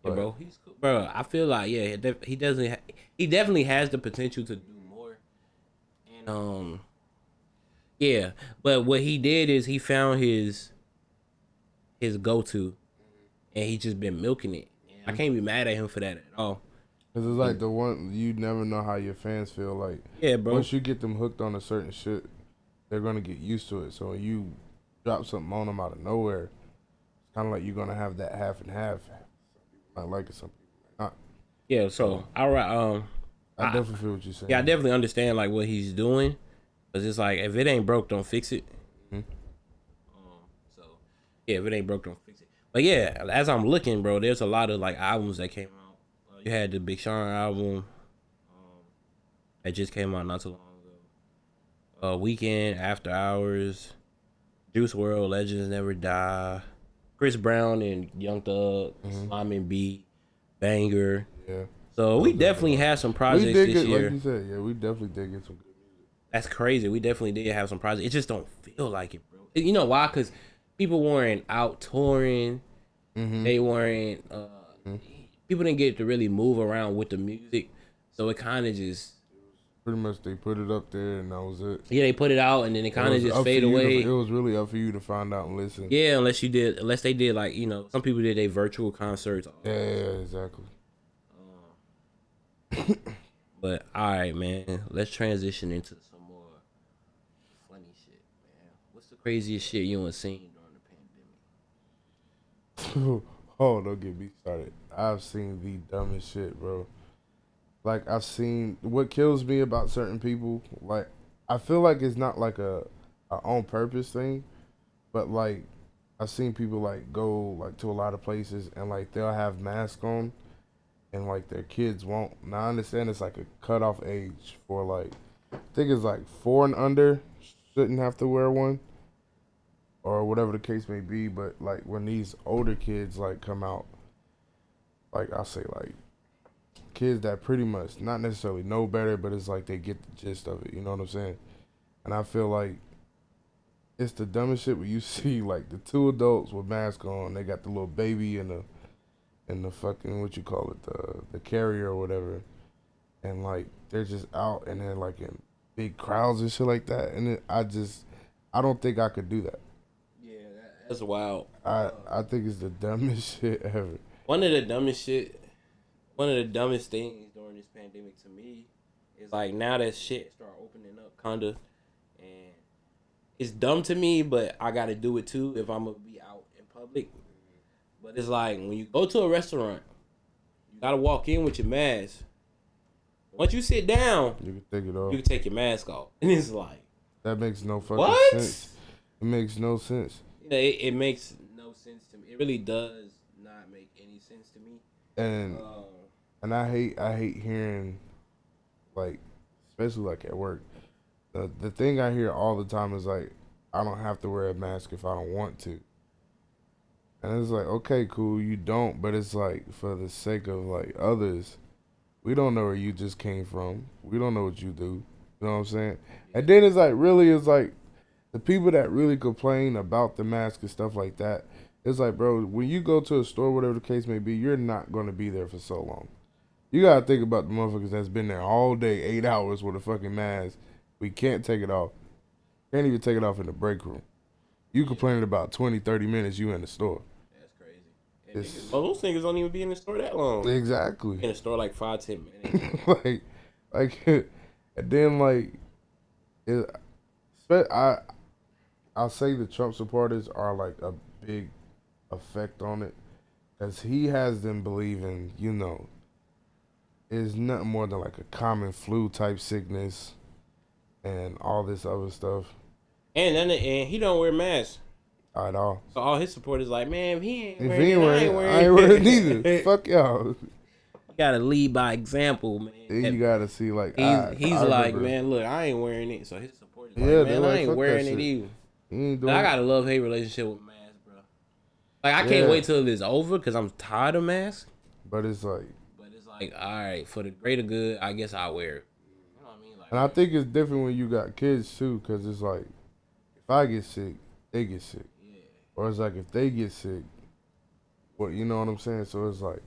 Yeah, bro, he's cool, bro. I feel like he doesn't. He definitely has the potential to do more. And yeah. But what he did is he found his go to, and he just been milking it. And I can't be mad at him for that at all. Cause it's like the one you never know how your fans feel. Like Yeah, bro. once you get them hooked on a certain shit, they're gonna get used to it. So when you drop something on them out of nowhere, it's kind of like you're gonna have that half and half. Some people might like it, some people might not. Yeah. So all right. I definitely feel what you're saying. Yeah, I definitely understand like what he's doing, cause it's like if it ain't broke, don't fix it. Mm-hmm. So yeah, if it ain't broke, don't fix it. But yeah, as I'm looking, bro, there's a lot of like albums that came out. You had the Big Sean album that just came out not too long ago. Weekend, After Hours, Juice World, Legends Never Die, Chris Brown and Young Thug, Slime and B, Banger. Yeah. So we definitely had some projects this year. Like you said, yeah, we definitely did get some good music. That's crazy. We definitely did have some projects. It just don't feel like it, bro. You know why? Because people weren't out touring. They weren't. People didn't get to really move around with the music, so it kind of just. Pretty much, they put it up there, and that was it. Yeah, they put it out, and then it kind of just fade away. It was really up for you to find out and listen. Yeah, unless they did like some people did their virtual concerts. Yeah, exactly. But all right, man, let's transition into some more funny shit, man. What's the craziest shit you done seen during the pandemic? Oh, don't get me started. I've seen the dumbest shit, bro. Like I've seen what kills me about certain people. Like I feel like it's not like a on purpose thing, but like I've seen people like go like to a lot of places and like they'll have masks on, and like their kids won't. Now I understand it's like a cutoff age for like I think it's like 4 and under shouldn't have to wear one, or whatever the case may be. But like when these older kids like come out, like I say like kids that pretty much not necessarily know better, but it's like they get the gist of it. You know what I'm saying? And I feel like it's the dumbest shit when you see like the 2 adults with masks on. They got the little baby in the fucking what you call it the carrier or whatever, and like they're just out and they're like in big crowds and shit like that. And I don't think I could do that. Yeah, that's wild. I think it's the dumbest shit ever. One of the dumbest things during this pandemic to me is like now that shit start opening up kinda, and it's dumb to me, but I gotta do it too if I'm gonna be out in public. But it's like when you go to a restaurant, you gotta walk in with your mask. Once you sit down, You can take it off. you can take your mask off, and it's like That makes no fucking what? sense. It makes no sense. It makes no sense to me. It really does not make any sense to me. And I hate hearing, like, especially like at work, the thing I hear all the time is like, I don't have to wear a mask if I don't want to. And it's like, okay, cool, you don't, but it's like for the sake of like others, we don't know where you just came from. We don't know what you do. You know what I'm saying? And then it's like the people that really complain about the mask and stuff like that. It's like, bro, when you go to a store, whatever the case may be, you're not going to be there for so long. You got to think about the motherfuckers that's been there all day, 8 hours with a fucking mask. We can't take it off. Can't even take it off in the break room. You complaining about 20, 30 minutes you in the store. That's crazy. Those niggas don't even be in the store that long. Exactly. In the store like 5-10 minutes. And then like, I'll say the Trump supporters are like a big effect on it, because he has them believing, it's nothing more than like a common flu type sickness and all this other stuff. And he don't wear masks At all. So all his supporters like, man, if he ain't If wearing he ain't it, wearing I it, ain't wearing I ain't wearing it either. Fuck y'all. You gotta lead by example, man. Then you gotta see like he's I like, remember. man, look, I ain't wearing it. So his supporters Yeah, like, man, like, I ain't fuck wearing that it shit. either. He ain't doing I got a love-hate relationship with masks, bro. Like, I can't wait till it's over because I'm tired of masks. But it's like, all right, for the greater good, I guess I'll wear it. You know what I mean? Like, and I think it's different when you got kids too, because it's like, if I get sick, they get sick. yeah. Or it's like if they get sick, you know what I'm saying? So it's like,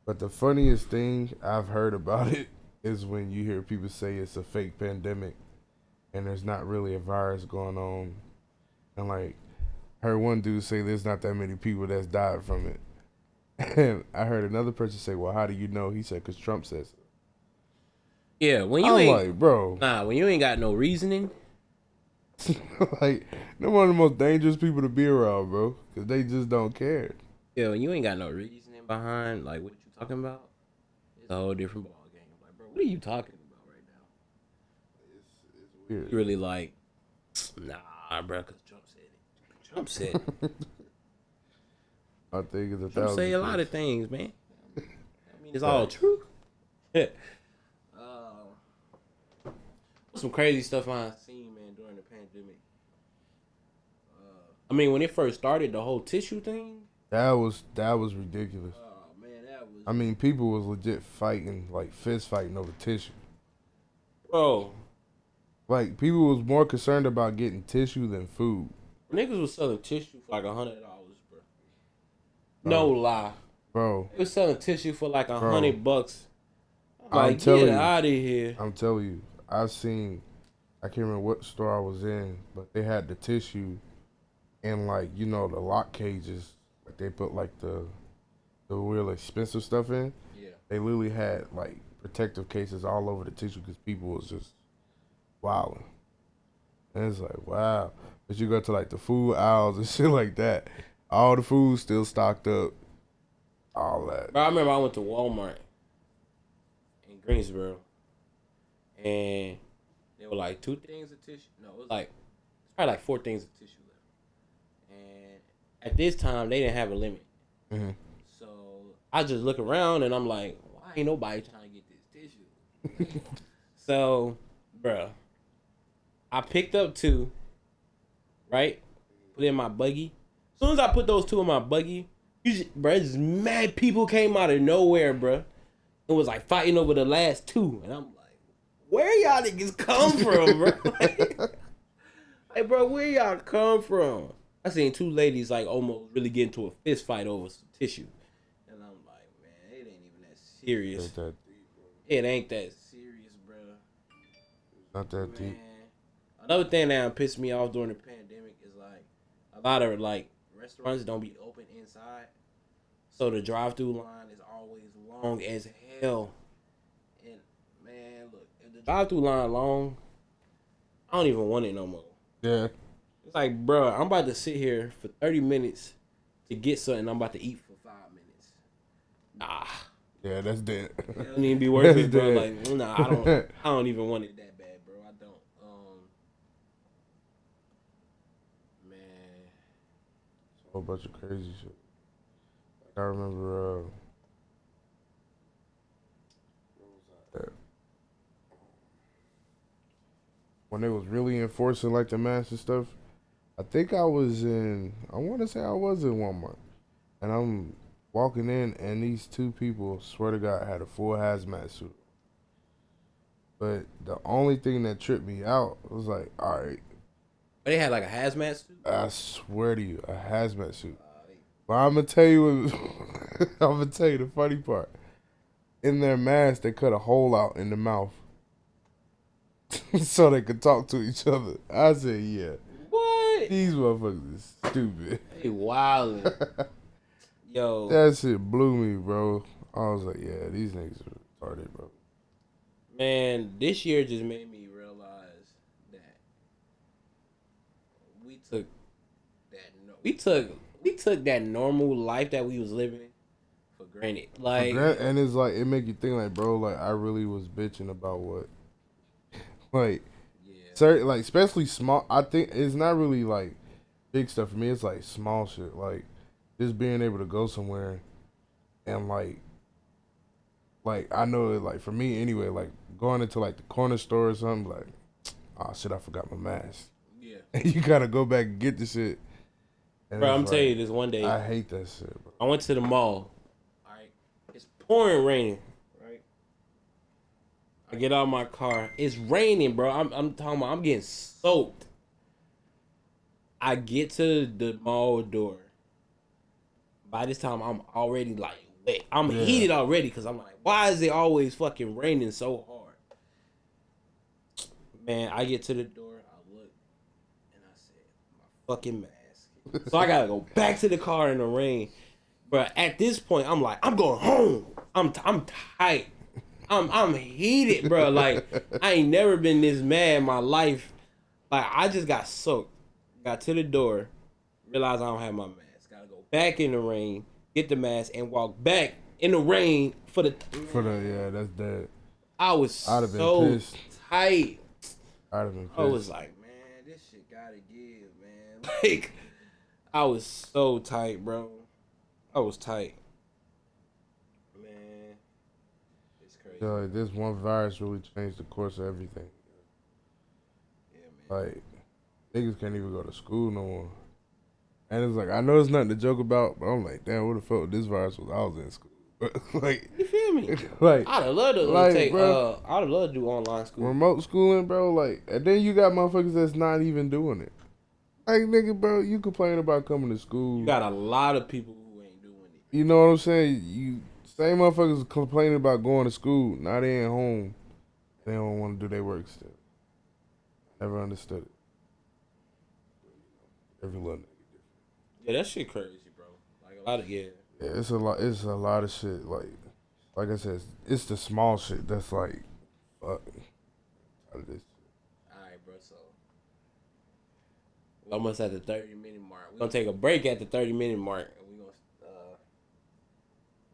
But the funniest thing I've heard about it is when you hear people say it's a fake pandemic and there's not really a virus going on. And like, heard one dude say there's not that many people that's died from it. And I heard another person say, "Well, how do you know?" He said, "Cause Trump says it." Yeah, when you I'm ain't like, bro, when you ain't got no reasoning. like they're one of the most dangerous people to be around, bro, cause they just don't care. Yeah, when you ain't got no reasoning behind like what you talking about, it's a whole different ball game. Like, bro, what are you talking about right now? It's weird. You really like, nah, bro, cause Trump said it. Trump said it. I think it's a Trump say a lot of things, man. I mean, it's all true. Some crazy stuff I seen, man, during the pandemic. I mean, when it first started, the whole tissue thing. That was ridiculous. Oh man, that was. I mean, people was legit fighting, like fist fighting over tissue. Bro, Like people was more concerned about getting tissue than food. niggas was selling tissue for like $100, bro. No lie. Bro, They was selling tissue for like $100. I'm I'm like, telling get you. out of here. I'm telling you, I've seen, I can't remember what store I was in, but they had the tissue and like, you know, the lock cages, like they put like the real expensive stuff in. Yeah. They literally had like protective cases all over the tissue because people was just wilding. And it's like, wow. But you go to like the food aisles and shit like that, all the food still stocked up, all that. Bro, I remember I went to Walmart in Greensboro, and there were like 2 things of tissue. No, it was like it's probably like 4 things of tissue left. And at this time, they didn't have a limit. Mm-hmm. So I just look around and I'm like, why ain't nobody trying to get this tissue? So, bro, I picked up 2, right? Put it in my buggy. As soon as I put those 2 in my buggy, bro, just mad people came out of nowhere, bro. It was like fighting over the last 2. And I'm like, where y'all niggas come from, bro? Like, bro, where y'all come from? I seen 2 ladies like almost really get into a fist fight over some tissue. And I'm like, man, it ain't even that serious. Ain't that deep, bro. It ain't that serious, bro. Not that Man. deep. Another thing that pissed me off during the pandemic is like a lot of like restaurants don't be open inside. So the drive-through line is always long as hell. And man, look, if the drive-through line long, I don't even want it no more. Yeah. It's like, bro, I'm about to sit here for 30 minutes to get something I'm about to eat for 5 minutes. Nah. Yeah, that's dead. It don't even be worth it, bro. Dead. Like, nah, I don't even want it that bad, bro. I don't. Man. A whole bunch of crazy shit. Like I remember what was that? When they was really enforcing like the mask and stuff. I think I was in Walmart. And I'm walking in and these 2 people, swear to God, had a full hazmat suit. But the only thing that tripped me out was like, all right, But they had like a hazmat suit. I swear to you, a hazmat suit. But I'm gonna tell you, I'm gonna tell you the funny part. In their mask, they cut a hole out in the mouth so they could talk to each other. I said, yeah, What? these motherfuckers is stupid. They wildin'. Yo. That shit blew me, bro. I was like, yeah, these niggas are retarded, bro. Man, this year just made me realize that we took that normal life that we was living for granted. Like, And it's like, it make you think like, bro, like I really was bitching about what, like, yeah, certain, like especially small. I think it's not really like big stuff for me. It's like small shit, like just being able to go somewhere and like I know it, like for me anyway, like going into like the corner store or something, like, oh shit, I forgot my mask. yeah. And you gotta go back and get the shit. And Bro, it's I'm like, telling you this one day. I hate that shit, bro. I went to the mall. All right, it's pouring raining. Right, I get out of my car. It's raining, bro. I'm talking about. I'm getting soaked. I get to the mall door. By this time, I'm already like But I'm heated already because I'm like, why is it always fucking raining so hard? Man, I get to the door, I look, and I said, my fucking mask. So I gotta go back to the car in the rain. But at this point, I'm like, I'm going home. I'm tight. I'm heated, bro. Like, I ain't never been this mad in my life. Like, I just got soaked. Got to the door, realized I don't have my mask. Gotta go back in the rain, get the mask, and walk back in the rain for the. That's dead. I was so pissed. tight. I'd have been pissed. I was like, man, this shit gotta give, man. Like, I was so tight, bro. I was tight. Man, it's crazy. So, like, this one virus really changed the course of everything. Yeah, man. Like, niggas can't even go to school no more. And it's like, I know it's nothing to joke about, but I'm like, damn, what the fuck this virus was? I was in school. Like, you feel me? Like, I'd love to take. Bro, I'd love to do online school. Remote schooling, bro. Like, and then you got motherfuckers that's not even doing it. Like, nigga, bro, you complain about coming to school. You got a lot of people who ain't doing it. You know what I'm saying? You same motherfuckers complaining about going to school. Now they ain't home. They don't want to do their work still. Never understood it. Every little nigga different. Yeah, that shit crazy, bro. Like a lot of Yeah, it's a lot. It's a lot of shit. Like I said, it's the small shit that's like, fuck. Out of this. All right, bro. So we're almost at the 30-minute mark. We're gonna take a break at the 30-minute mark, and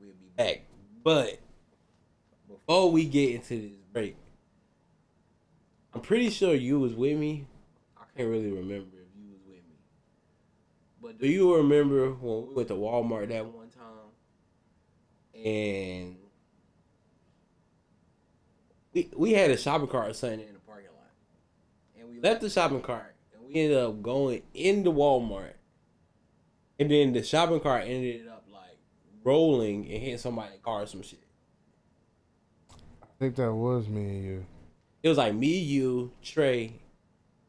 we'll be back. But before we get into this break, I'm pretty sure you was with me. I can't really remember if you was with me. But do you remember when we went to Walmart that one time? And we had a shopping cart or something in the parking lot. And we left the shopping cart and we ended up going into Walmart. And then the shopping cart ended up like rolling and hitting somebody's car or some shit. I think that was me and you. It was like me, you, Trey,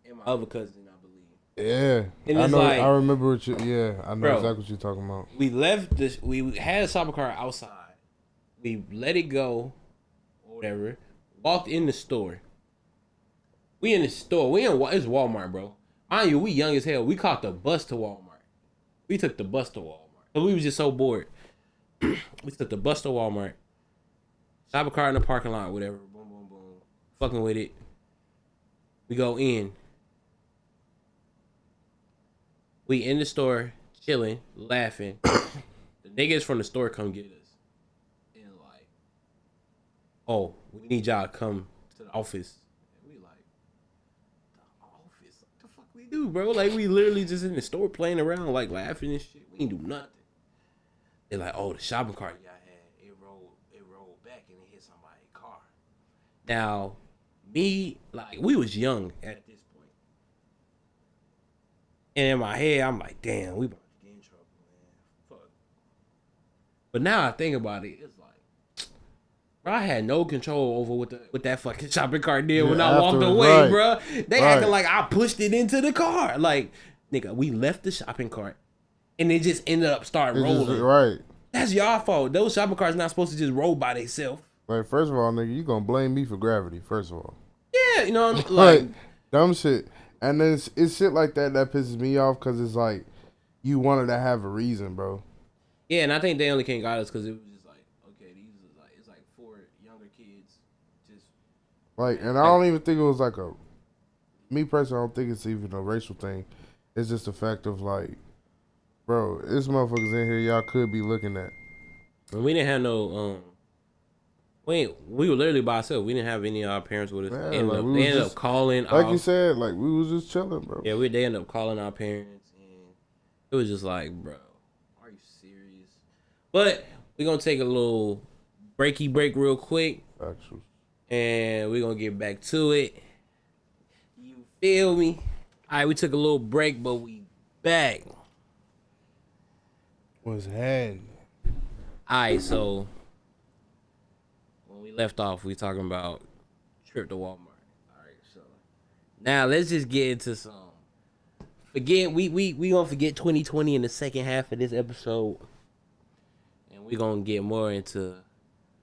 and my other cousin, I believe. Yeah. And I know. like, I remember what you. Yeah, I know bro, exactly what you're talking about. We left this. We had a shopping cart outside. We let it go, or whatever. Walked in the store. We in the store. It's Walmart, bro. Mind you, we young as hell. We caught the bus to Walmart. We took the bus to Walmart. Cause we was just so bored. We took the bus to Walmart. Shopping cart in the parking lot, whatever. Boom, boom, boom. Fucking with it. We go in. We in the store, chilling, laughing. The niggas from the store come get us. And like, oh, we need y'all to come to the office. And we like, the office? What the fuck we do, bro? Like, we literally just in the store playing around, like laughing and shit. We ain't do nothing. They're like, oh, the shopping cart y'all had, it rolled back and it hit somebody's car. Now, me, like, we was young at this point. And in my head, I'm like, damn, we about to get in trouble, man. Fuck. But now I think about it, it's like, bro, I had no control over what that fucking shopping cart did when I walked away, right, bro. They acting like I pushed it into the car. Like, nigga, we left the shopping cart and it just ended up starting rolling. Right. That's y'all fault. Those shopping carts not supposed to just roll by themselves. Like, first of all, nigga, you gonna blame me for gravity, first of all. Yeah, you know what I mean? Like, dumb shit. And then it's shit like that pisses me off because it's like you wanted to have a reason, bro. Yeah, and I think they only came got us because it was just like, okay, these are like, it's like 4 younger kids. Just like, and I don't even think it was like me personally, I don't think it's even a racial thing. It's just the fact of like, bro, this motherfuckers in here y'all could be looking at. We didn't have no, we were literally by ourselves. We didn't have any of our parents with us. Man, they like, ended up calling. Like you said, like we was just chilling, bro. Yeah, they ended up calling our parents, and it was just like, bro, are you serious? But we're gonna take a little break real quick, Actually. And we're gonna get back to it. You feel me? All right, we took a little break, but we back. What's happening? All right, so when we left off, we talking about trip to Walmart. All right, so now let's just get into some. We gonna forget 2020 in the second half of this episode, and and we're gonna get more into